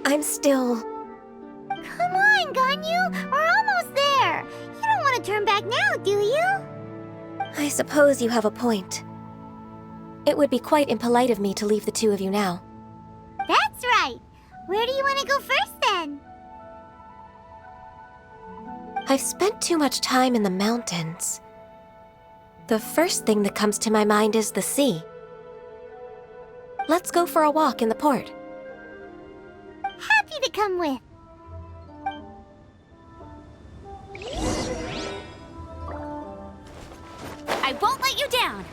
I'm still... Come on, Ganyu! We're almost there! You don't want to turn back now, do you? I suppose you have a point. It would be quite impolite of me to leave the two of you now. That's right! Where do you want to go first, then? I've spent too much time in the mountains. The first thing that comes to my mind is the sea. Let's go for a walk in the port. Happy to come with. I won't let you down!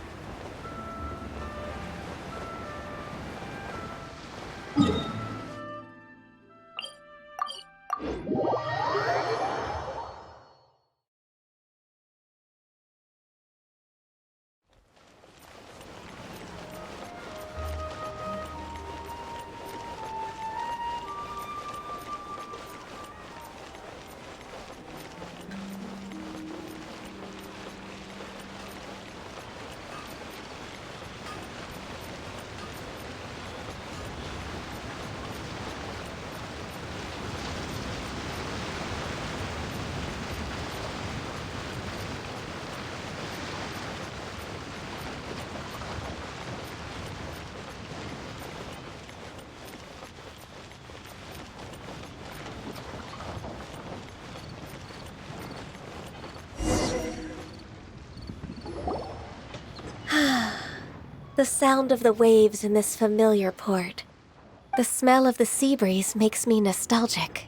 The sound of the waves in this familiar port. The smell of the sea breeze makes me nostalgic.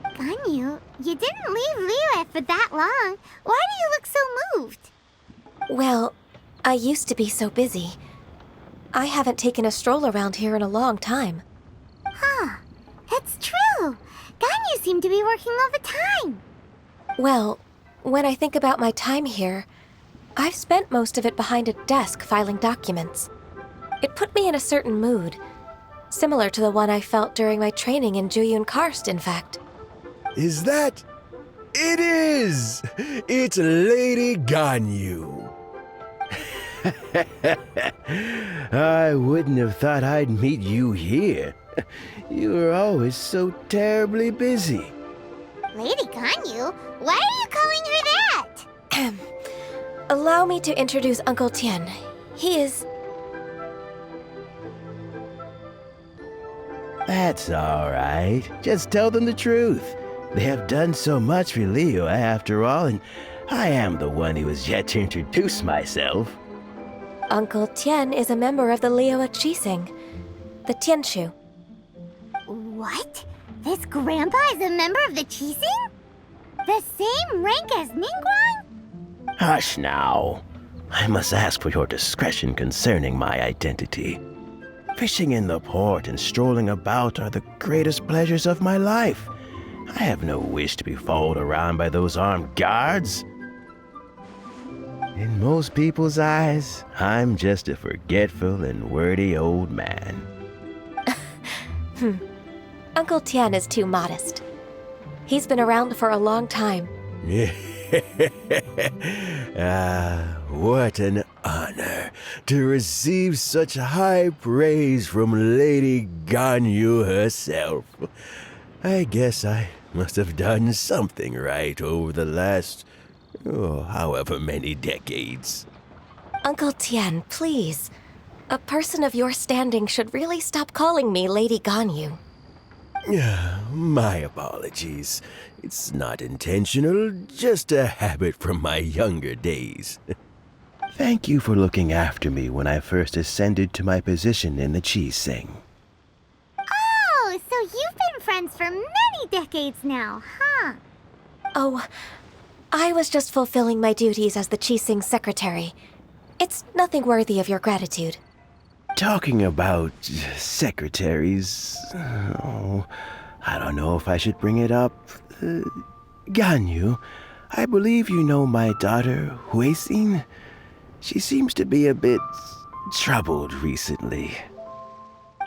Ganyu, you didn't leave Liyue for that long. Why do you look so moved? Well, I used to be so busy. I haven't taken a stroll around here in a long time. Huh, it's true. Ganyu seemed to be working all the time. Well, when I think about my time here, I've spent most of it behind a desk filing documents. It put me in a certain mood, similar to the one I felt during my training in Juyun Karst, in fact. Is that... It is! It's Lady Ganyu. I wouldn't have thought I'd meet you here. You were always so terribly busy. Lady Ganyu? Why are you calling her that? Allow me to introduce Uncle Tien. He is... That's all right. Just tell them the truth. They have done so much for Liyue after all, and I am the one who has yet to introduce myself. Uncle Tien is a member of the Liyue Qixing, the Tianshu. What? This grandpa is a member of the Qixing? The same rank as Ningguang? Hush now. I must ask for your discretion concerning my identity. Fishing in the port and strolling about are the greatest pleasures of my life. I have no wish to be followed around by those armed guards. In most people's eyes, I'm just a forgetful and wordy old man. Uncle Tien is too modest. He's been around for a long time. What an honor to receive such high praise from Lady Ganyu herself. I guess I must have done something right over the last, however many decades. Uncle Tien, please. A person of your standing should really stop calling me Lady Ganyu. My apologies. It's not intentional, just a habit from my younger days. Thank you for looking after me when I first ascended to my position in the Qixing. Oh, so you've been friends for many decades now, huh? Oh, I was just fulfilling my duties as the Qixing secretary. It's nothing worthy of your gratitude. talking about secretaries, oh, I don't know if I should bring it up. Ganyu, I believe you know my daughter, Huixin. She seems to be a bit troubled recently.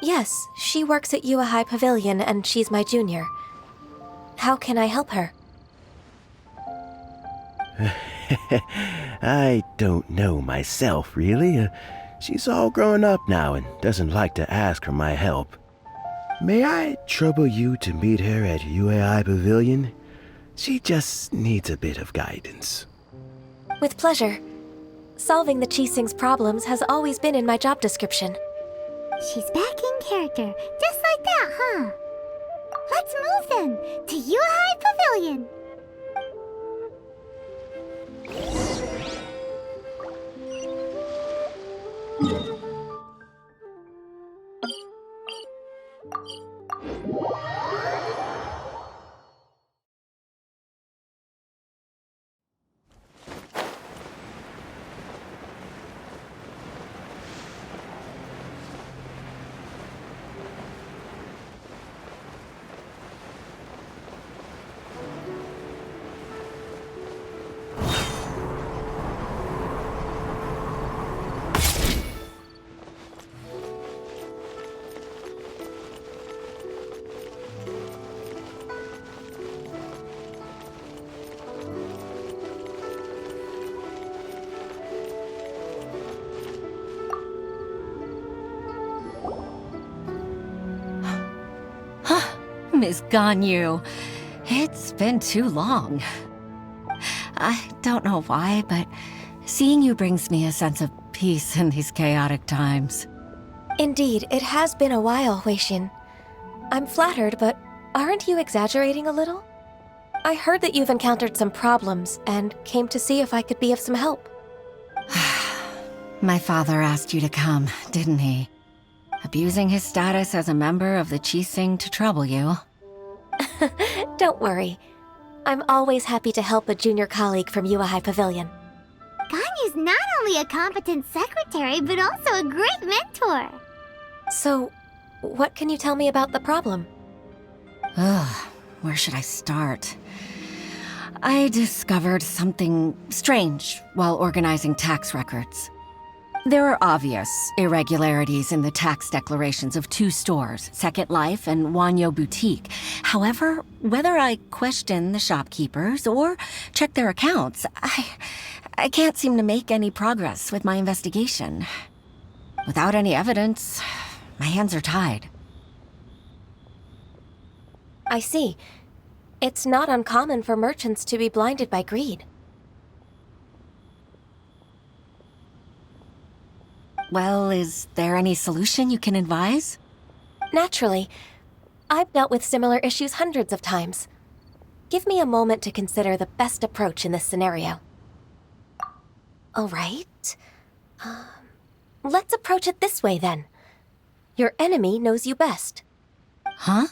Yes, she works at Yua High Pavilion and she's my junior. How can I help her? I don't know myself, really. She's all grown up now and doesn't like to ask for my help. May I trouble you to meet her at UAI Pavilion? She just needs a bit of guidance. With pleasure. Solving the Qixing's problems has always been in my job description. She's back in character, just like that, huh? Let's move then, to Yuhai Pavilion. Miss Ganyu, it's been too long. I don't know why, but seeing you brings me a sense of peace in these chaotic times. Indeed, it has been a while, Huixin. I'm flattered, but aren't you exaggerating a little? I heard that you've encountered some problems and came to see if I could be of some help. My father asked you to come, didn't he? Abusing his status as a member of the Qixing to trouble you. Don't worry. I'm always happy to help a junior colleague from Yuahai Pavilion. Ganyu's not only a competent secretary, but also a great mentor. So, what can you tell me about the problem? Ugh, where should I start? I discovered something strange while organizing tax records. There are obvious irregularities in the tax declarations of two stores, Second Life and Wanyo Boutique. However, whether I question the shopkeepers or check their accounts, I can't seem to make any progress with my investigation. Without any evidence, my hands are tied. I see. It's not uncommon for merchants to be blinded by greed. Well, is there any solution you can advise? Naturally. I've dealt with similar issues hundreds of times. Give me a moment to consider the best approach in this scenario. All right. Let's approach it this way, then. Your enemy knows you best. Huh?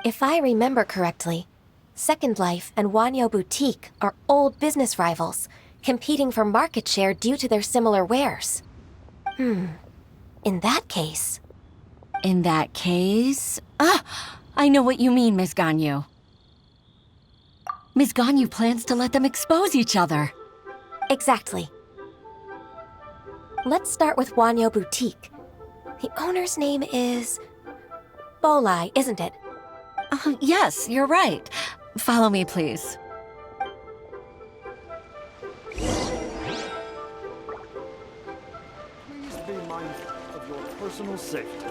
If I remember correctly, Second Life and Wanyo Boutique are old business rivals, competing for market share due to their similar wares. In that case... In that case... I know what you mean, Ms. Ganyu. Ms. Ganyu plans to let them expose each other. Exactly. Let's start with Wanyo Boutique. The owner's name is... Bolai, isn't it? Yes, you're right. Follow me, please. Please be mindful of your personal safety.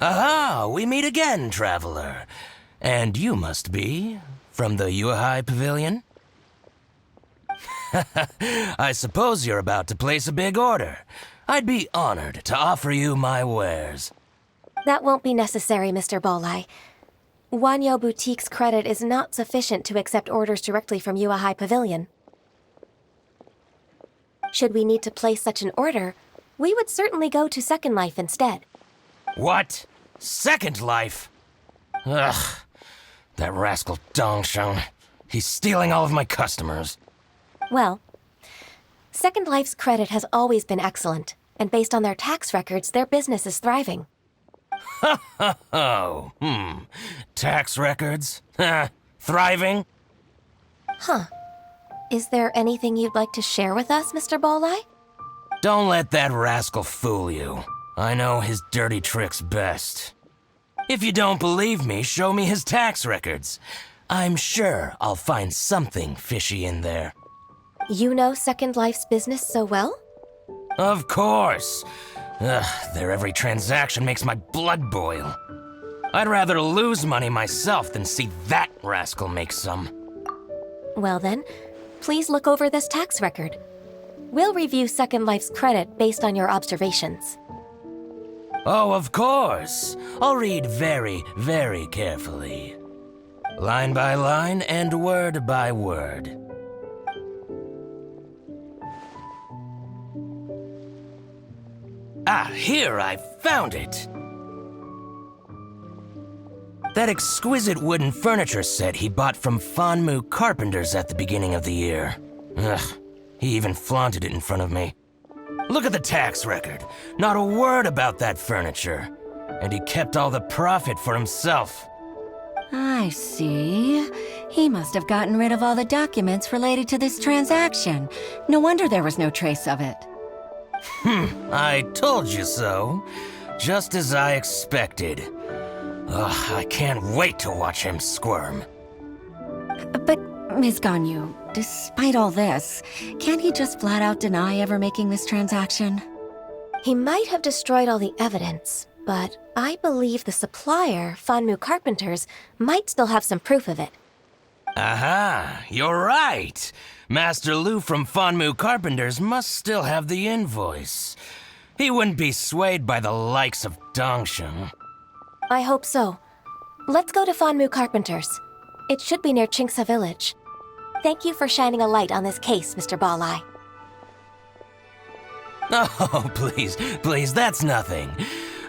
Aha, we meet again, traveler. And you must be from the Yuhai Pavilion? I suppose you're about to place a big order. I'd be honored to offer you my wares. That won't be necessary, Mr. Bolai. Wanyo Boutique's credit is not sufficient to accept orders directly from Yuhai Pavilion. Should we need to place such an order, we would certainly go to Second Life instead. What? Second Life? Ugh. That rascal Dongsheng. He's stealing all of my customers. Well, Second Life's credit has always been excellent, and based on their tax records, their business is thriving. Oh, Tax records? Thriving? Huh. Is there anything you'd like to share with us, Mr. Bolai? Don't let that rascal fool you. I know his dirty tricks best. If you don't believe me, show me his tax records. I'm sure I'll find something fishy in there. You know Second Life's business so well? Of course. Their every transaction makes my blood boil. I'd rather lose money myself than see that rascal make some. Well then, please look over this tax record. We'll review Second Life's credit based on your observations. Oh, of course. I'll read very, very carefully. Line by line and word by word. Ah, here, I found it! That exquisite wooden furniture set he bought from Fanmu Carpenters at the beginning of the year. Ugh, he even flaunted it in front of me. Look at the tax record. Not a word about that furniture. And he kept all the profit for himself. I see. He must have gotten rid of all the documents related to this transaction. No wonder there was no trace of it. I told you so. Just as I expected. Ugh, I can't wait to watch him squirm. But, Ms. Ganyu, despite all this, can't he just flat out deny ever making this transaction? He might have destroyed all the evidence, but I believe the supplier, Fanmu Carpenters, might still have some proof of it. Aha, you're right. Master Lu from Fanmu Carpenters must still have the invoice. He wouldn't be swayed by the likes of Dongsheng. I hope so. Let's go to Fanmu Carpenters. It should be near Chingsa Village. Thank you for shining a light on this case, Mr. Bolai. Oh, please, that's nothing.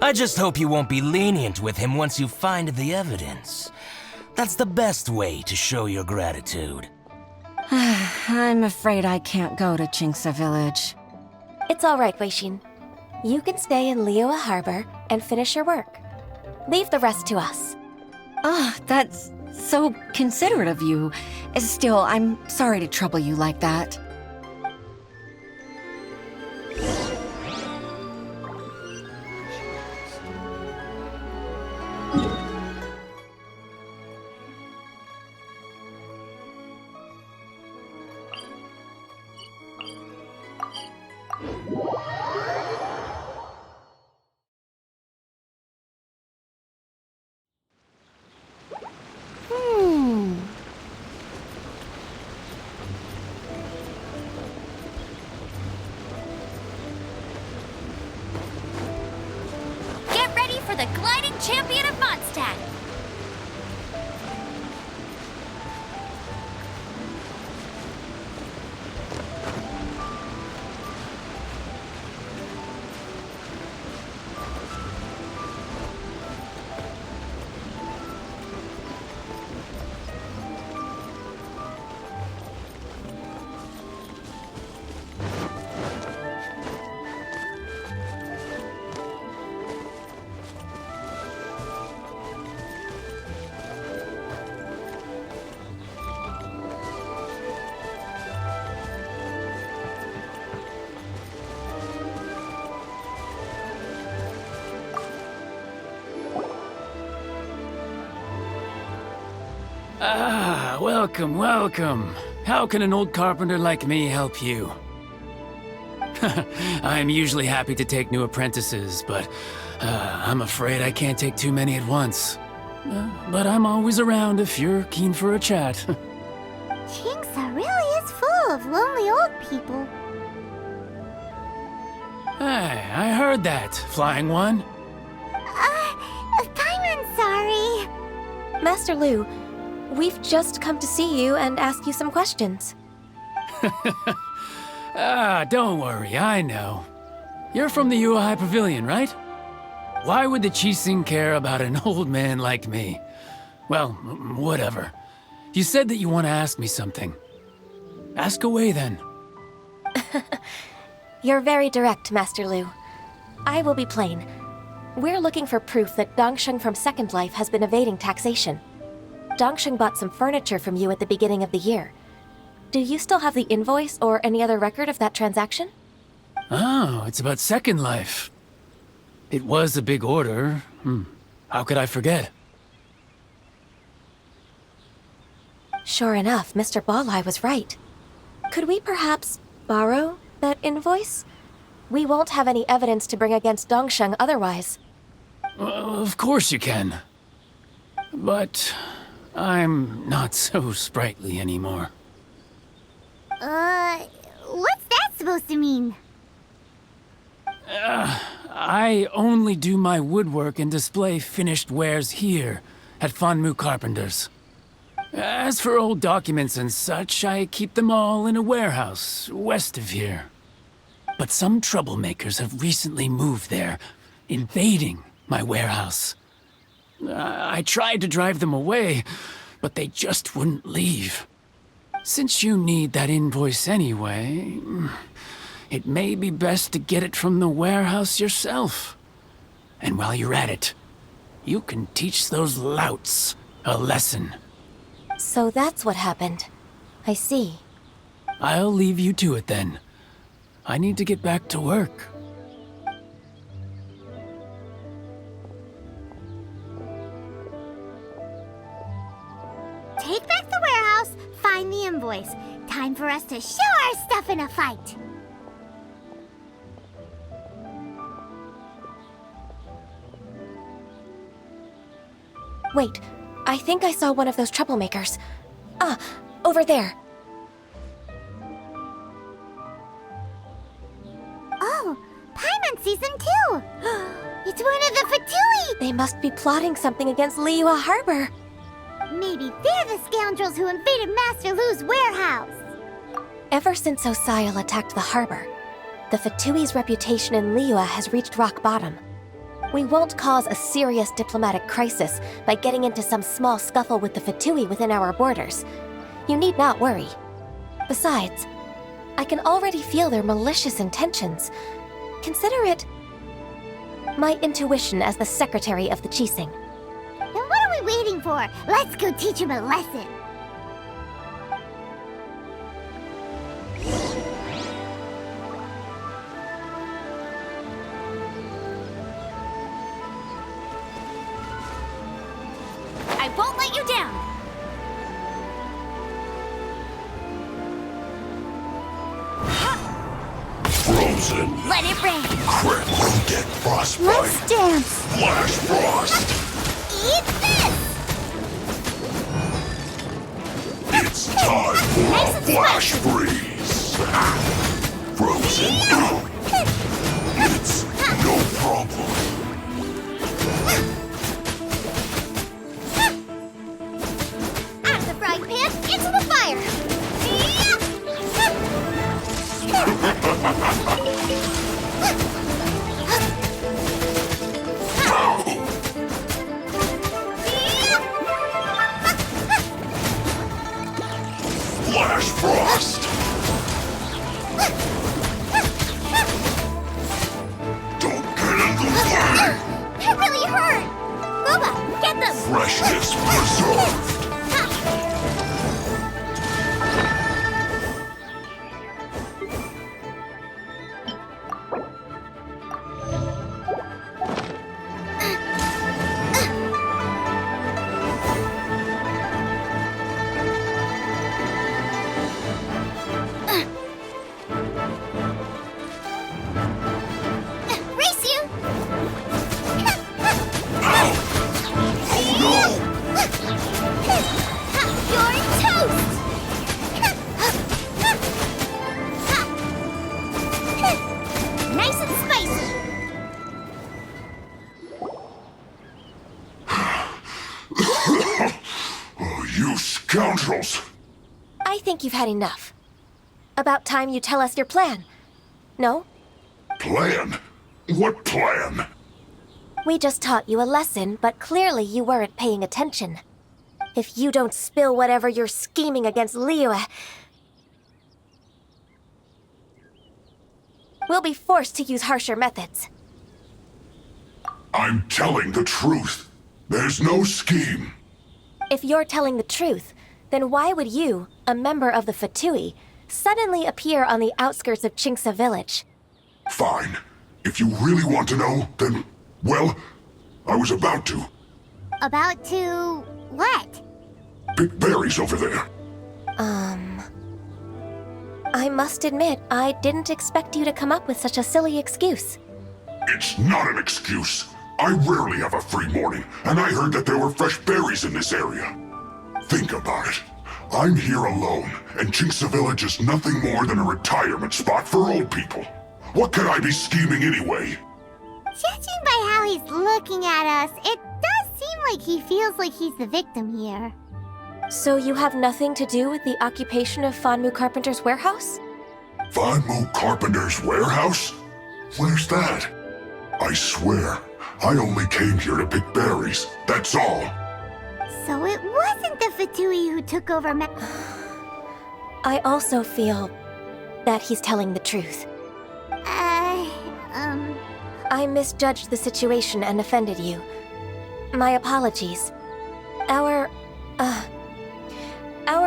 I just hope you won't be lenient with him once you find the evidence. That's the best way to show your gratitude. I'm afraid I can't go to Chingsa Village. It's all right, Weishin. You can stay in Liyue Harbor and finish your work. Leave the rest to us. Ah, that's so considerate of you. Still, I'm sorry to trouble you like that. Get ready for the gliding champion of Mondstadt! Ah, welcome, welcome. How can an old carpenter like me help you? I'm usually happy to take new apprentices, but I'm afraid I can't take too many at once. But I'm always around if you're keen for a chat. Kingsa really is full of lonely old people. Hey, I heard that, Flying One. Paimon's sorry. Master Lu, we've just come to see you and ask you some questions. Don't worry, I know. You're from the Yuehai Pavilion, right? Why would the Qixing care about an old man like me? Well, whatever. You said that you want to ask me something. Ask away, then. You're very direct, Master Lu. I will be plain. We're looking for proof that Dongsheng from Second Life has been evading taxation. Dongsheng bought some furniture from you at the beginning of the year. Do you still have the invoice or any other record of that transaction? Oh, it's about Second Life. It was a big order. How could I forget? Sure enough, Mr. Balai was right. Could we perhaps borrow that invoice? We won't have any evidence to bring against Dongsheng otherwise. Of course you can. But I'm not so sprightly anymore. What's that supposed to mean? I only do my woodwork and display finished wares here at Fanmu Carpenter's. As for old documents and such, I keep them all in a warehouse west of here. But some troublemakers have recently moved there, invading my warehouse. I tried to drive them away, but they just wouldn't leave. Since you need that invoice anyway, it may be best to get it from the warehouse yourself. And while you're at it, you can teach those louts a lesson. So that's what happened. I see. I'll leave you to it then. I need to get back to work. Take back the warehouse, find the invoice. Time for us to show our stuff in a fight. Wait, I think I saw one of those troublemakers. Ah, over there. Oh, Paimon sees them too. It's one of the Fatui. They must be plotting something against Liyue Harbor. Maybe they're the scoundrels who invaded Master Lu's warehouse. Ever since Osial attacked the harbor, the Fatui's reputation in Liyue has reached rock bottom. We won't cause a serious diplomatic crisis by getting into some small scuffle with the Fatui within our borders. You need not worry. Besides, I can already feel their malicious intentions. Consider it my intuition as the secretary of the Qixing. Then what are we waiting for? Let's go teach him a lesson. I won't let you down! Frozen. Let it rain! Crit won't get frostbite. Let's dance. Flash frost. Eat this. It's time for Nice a and flash freeze. Frozen. It's no problem. Out of the frying pan, into the fire. Flash frost. Don't get in the way. That really hurt. Boba, get them. Freshness preserved. Race you. You scoundrels! I think you've had enough. About time you tell us your plan. No? Plan? What plan? We just taught you a lesson, but clearly you weren't paying attention. If you don't spill whatever you're scheming against Liyue, we'll be forced to use harsher methods. I'm telling the truth. There's no scheme. If you're telling the truth, then why would you, a member of the Fatui, suddenly appear on the outskirts of Chinksa village? Fine. If you really want to know, then, well, I was about to. About to... what? Pick berries over there. I must admit, I didn't expect you to come up with such a silly excuse. It's not an excuse. I rarely have a free morning, and I heard that there were fresh berries in this area. Think about it. I'm here alone, and Chinksa Village is nothing more than a retirement spot for old people. What could I be scheming anyway? Judging by how he's looking at us, it does seem like he feels like he's the victim here. So you have nothing to do with the occupation of Fanmu Carpenter's warehouse? Fanmu Carpenter's warehouse? Where's that? I swear, I only came here to pick berries, that's all. So it wasn't the Fatui who took over I also feel that he's telling the truth. I misjudged the situation and offended you. My apologies. Our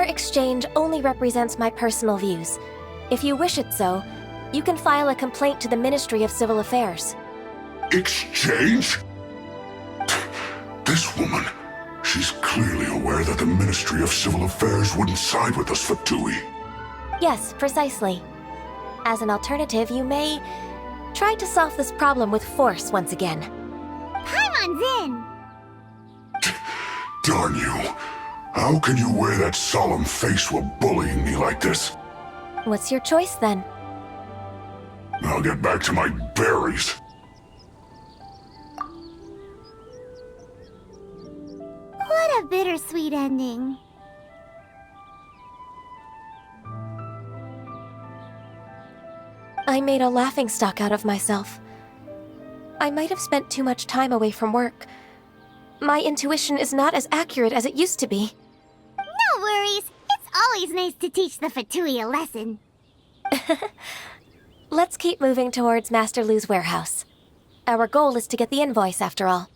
exchange only represents my personal views. If you wish it so, you can file a complaint to the Ministry of Civil Affairs. Exchange? This woman, she's clearly aware that the Ministry of Civil Affairs wouldn't side with us, Fatui. Yes, precisely. As an alternative, you may try to solve this problem with force once again. Paimon's in! Darn you. How can you wear that solemn face while bullying me like this? What's your choice then? I'll get back to my berries. What a bittersweet ending. I made a laughingstock out of myself. I might have spent too much time away from work. My intuition is not as accurate as it used to be. No worries. It's always nice to teach the Fatui a lesson. Let's keep moving towards Master Lu's warehouse. Our goal is to get the invoice, after all.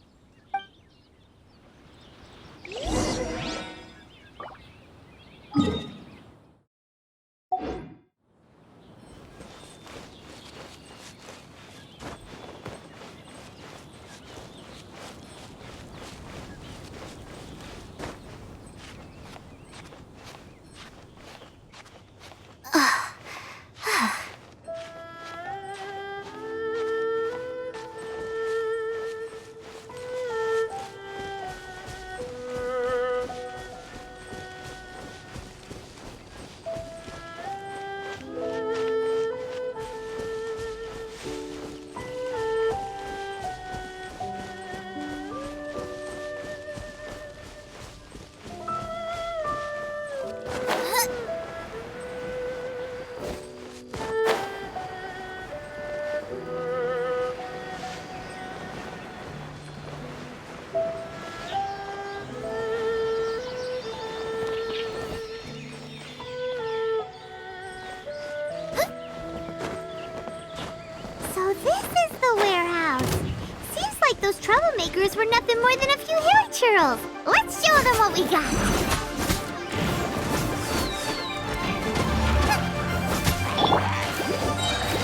Those troublemakers were nothing more than a few hilly churls. Let's show them what we got.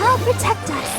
I'll protect us.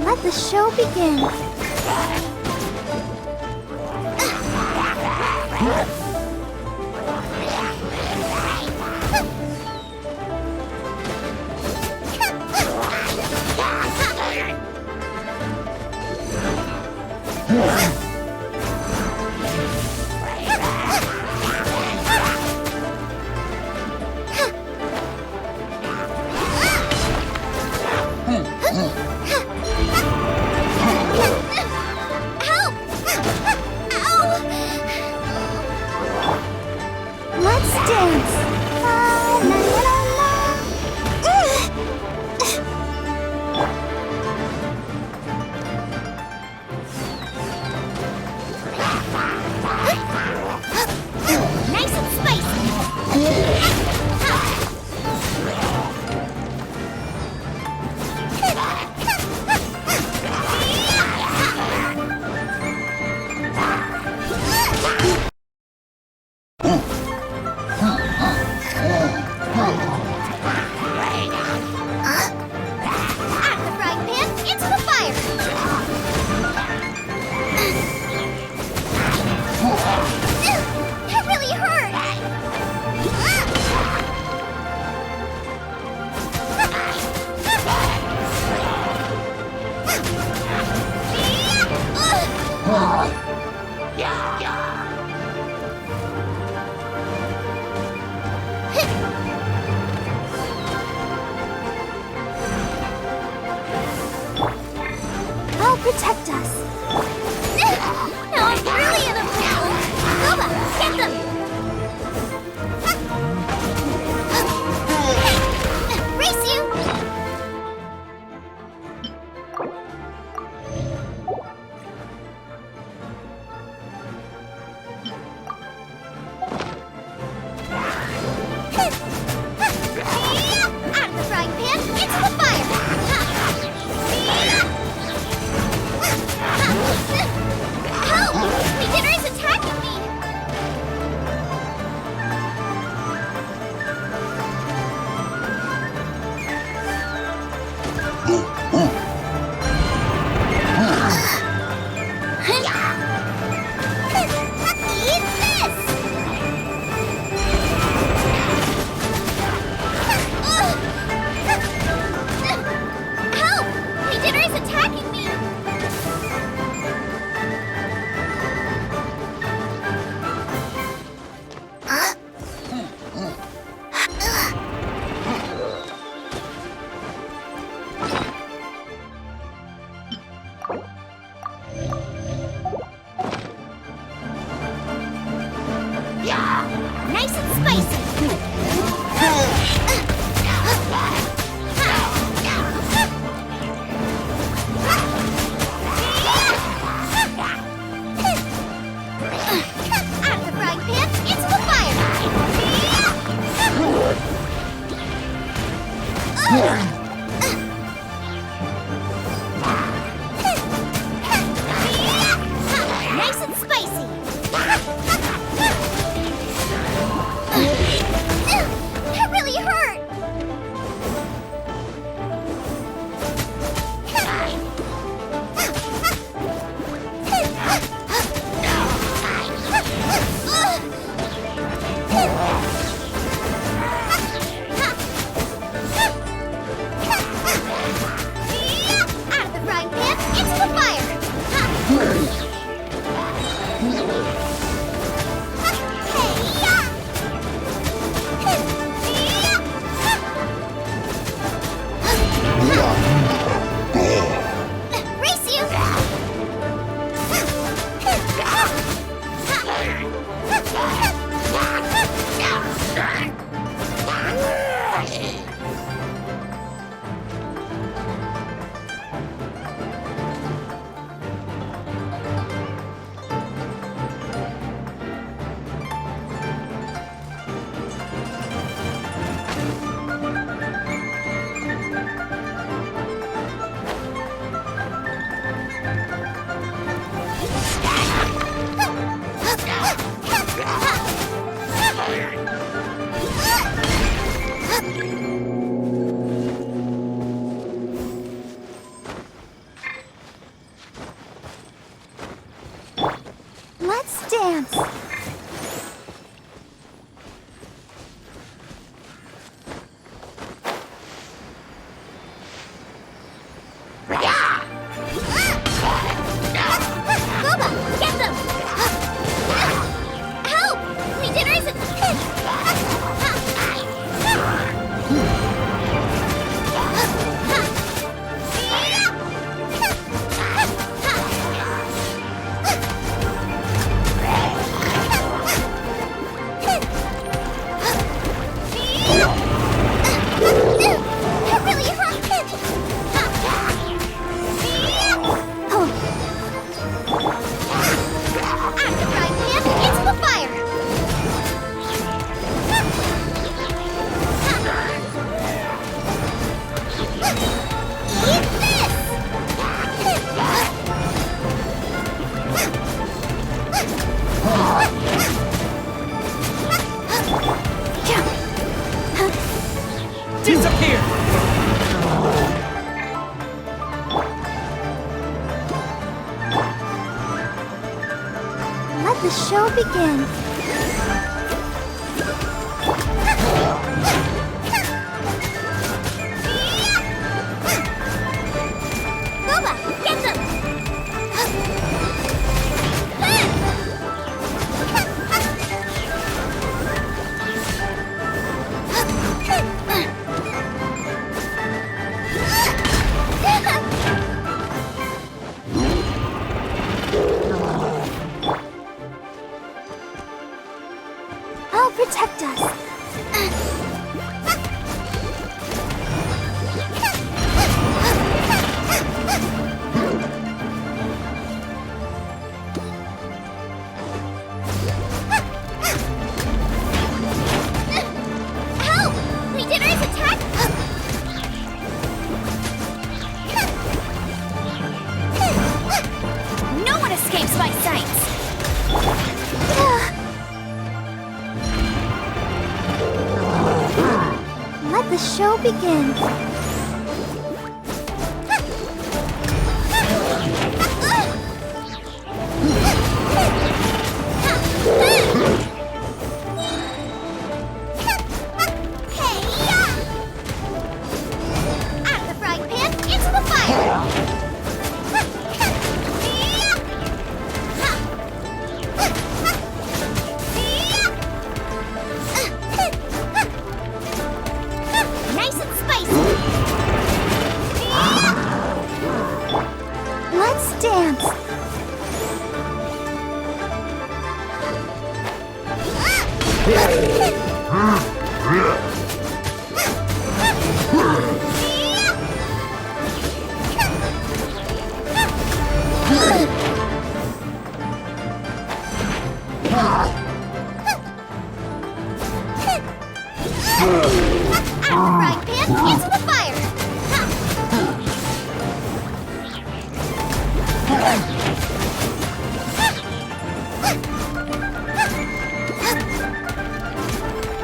Let the show begin. Let's dance. La, la, la, la. Nice and spicy. Out of the frying pan, into the fire. That really hurt. I'll protect us. Now I'm really in a pickle. Boba, get them! Race you! Out of the frying pan, into the fire! Help! Beginner is attacking me! Eat this! Help! Beginner is attacking me! Nice and spicy. Out of the frying pan, into the fire! Nice and spicy. That really hurt! Out of the frying pan, into the fire. Race you! Let's dance. Let the show begin. Boba, get them! I'll protect us. Help! Leader's attack! No one escapes my sights! Let the show begin. Out of the frying pan, into the fire! Nice and spicy! Let's dance. Out of the frying pan, into the fire!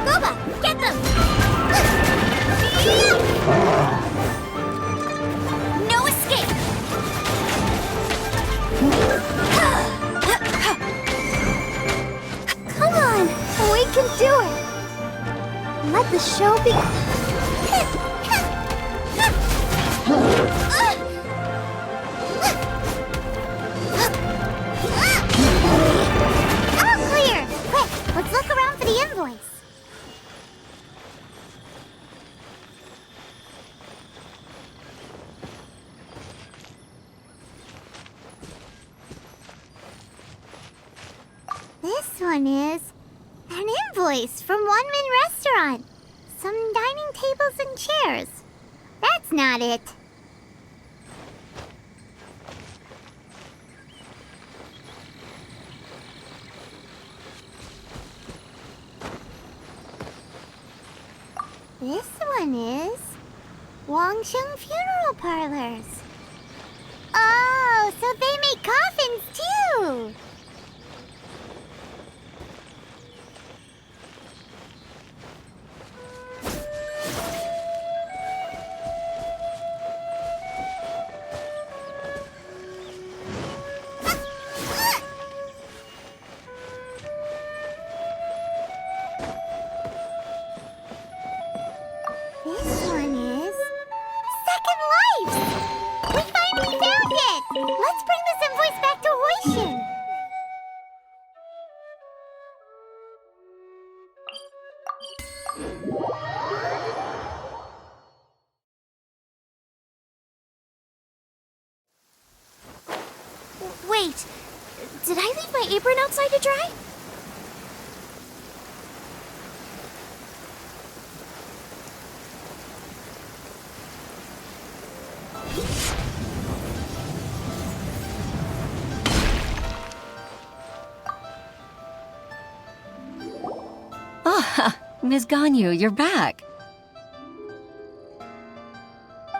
Boba, get them! No escape! Come on, we can do it. Let the show begin. All clear! Quick, let's look around for the invoice. This one is an invoice from One Min Restaurant. Some dining tables and chairs. That's not it. This one is Wangsheng Funeral Parlors. Oh, so they make coffins too. This one is Second Life! We finally found it! Let's bring this invoice back to Hoishin! Wait, did I leave my apron outside to dry? Ah, Ms. Ganyu, you're back.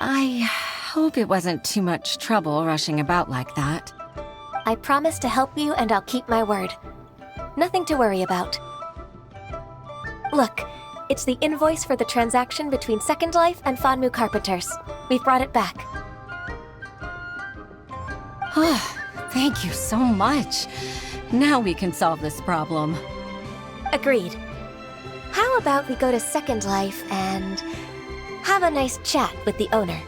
I hope it wasn't too much trouble rushing about like that. I promise to help you and I'll keep my word. Nothing to worry about. Look, it's the invoice for the transaction between Second Life and Fanmu Carpenters. We've brought it back. Oh, thank you so much. Now we can solve this problem. Agreed. How about we go to Second Life and have a nice chat with the owner?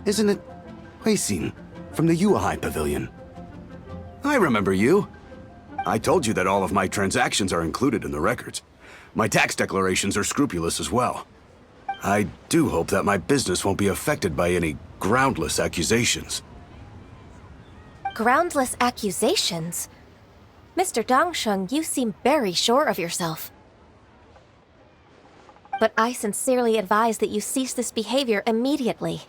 Isn't it Huixin from the Yuehai Pavilion? I remember you. I told you that all of my transactions are included in the records. My tax declarations are scrupulous as well. I do hope that my business won't be affected by any groundless accusations. Groundless accusations? Mr. Dongsheng, you seem very sure of yourself. But I sincerely advise that you cease this behavior immediately.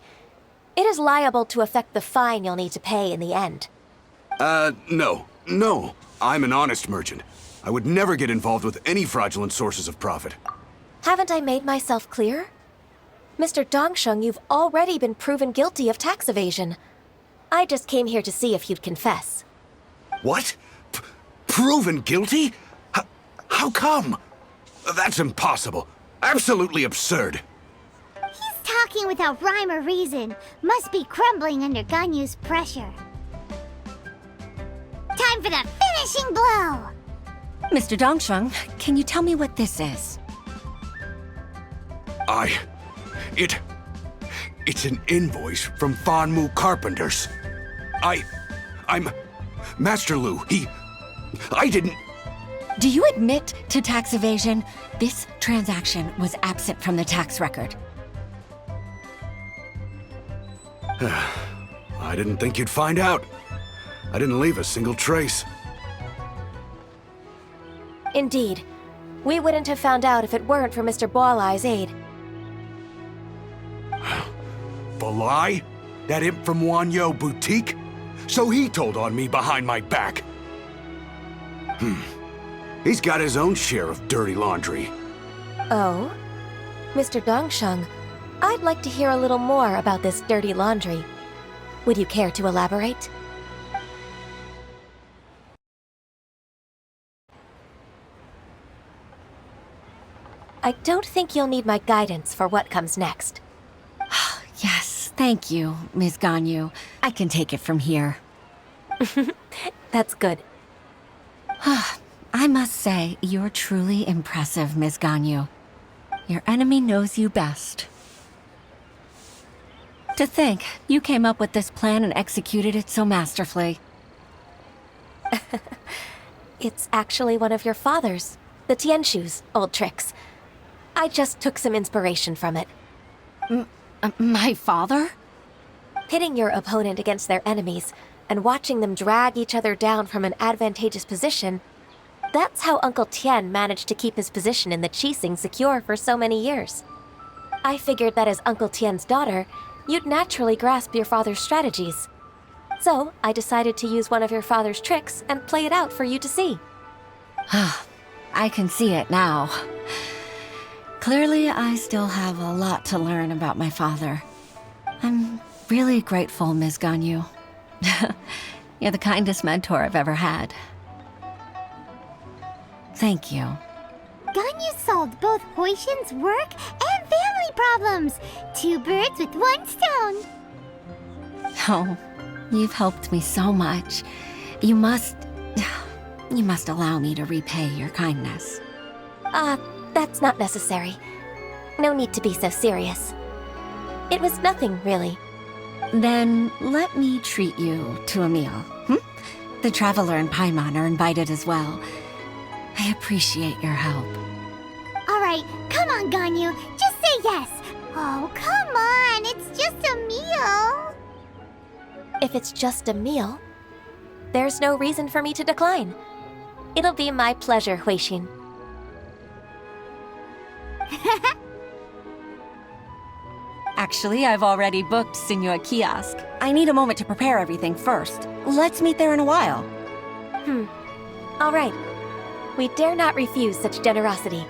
It is liable to affect the fine you'll need to pay in the end. No. I'm an honest merchant. I would never get involved with any fraudulent sources of profit. Haven't I made myself clear? Mr. Dongsheng, you've already been proven guilty of tax evasion. I just came here to see if you'd confess. What? Proven guilty? How come? That's impossible. Absolutely absurd. He's talking without rhyme or reason. Must be crumbling under Ganyu's pressure. Time for the finishing blow! Mr. Dongsheng, can you tell me what this is? It's an invoice from Fanmu Carpenters. I'm Master Lu. I didn't... Do you admit to tax evasion? This transaction was absent from the tax record. I didn't think you'd find out. I didn't leave a single trace. Indeed. We wouldn't have found out if it weren't for Mr. Boalai's aid. Balai? That imp from Wanyo Boutique? So he told on me behind my back. He's got his own share of dirty laundry. Oh? Mr. Dongsheng, I'd like to hear a little more about this dirty laundry. Would you care to elaborate? I don't think you'll need my guidance for what comes next. Yes, thank you, Ms. Ganyu. I can take it from here. That's good. I must say, you're truly impressive, Ms. Ganyu. Your enemy knows you best. To think, you came up with this plan and executed it so masterfully. It's actually one of your father's, the Tianshu's, old tricks. I just took some inspiration from it. My father? Pitting your opponent against their enemies and watching them drag each other down from an advantageous position, that's how Uncle Tian managed to keep his position in the Qixing secure for so many years. I figured that as Uncle Tian's daughter, you'd naturally grasp your father's strategies. So I decided to use one of your father's tricks and play it out for you to see. I can see it now. Clearly, I still have a lot to learn about my father. I'm really grateful, Ms. Ganyu. You're the kindest mentor I've ever had. Thank you. Ganyu solved both Huixin's work and family problems. 2 birds with 1 stone. Oh, you've helped me so much. You must allow me to repay your kindness. That's not necessary. No need to be so serious. It was nothing, really. Then let me treat you to a meal. The Traveler and Paimon are invited as well. I appreciate your help. All right, come on, Ganyu. Just say yes. Oh, come on. It's just a meal. If it's just a meal, there's no reason for me to decline. It'll be my pleasure, Huixin. Actually, I've already booked Senor Kiosk. I need a moment to prepare everything first. Let's meet there in a while. All right. We dare not refuse such generosity.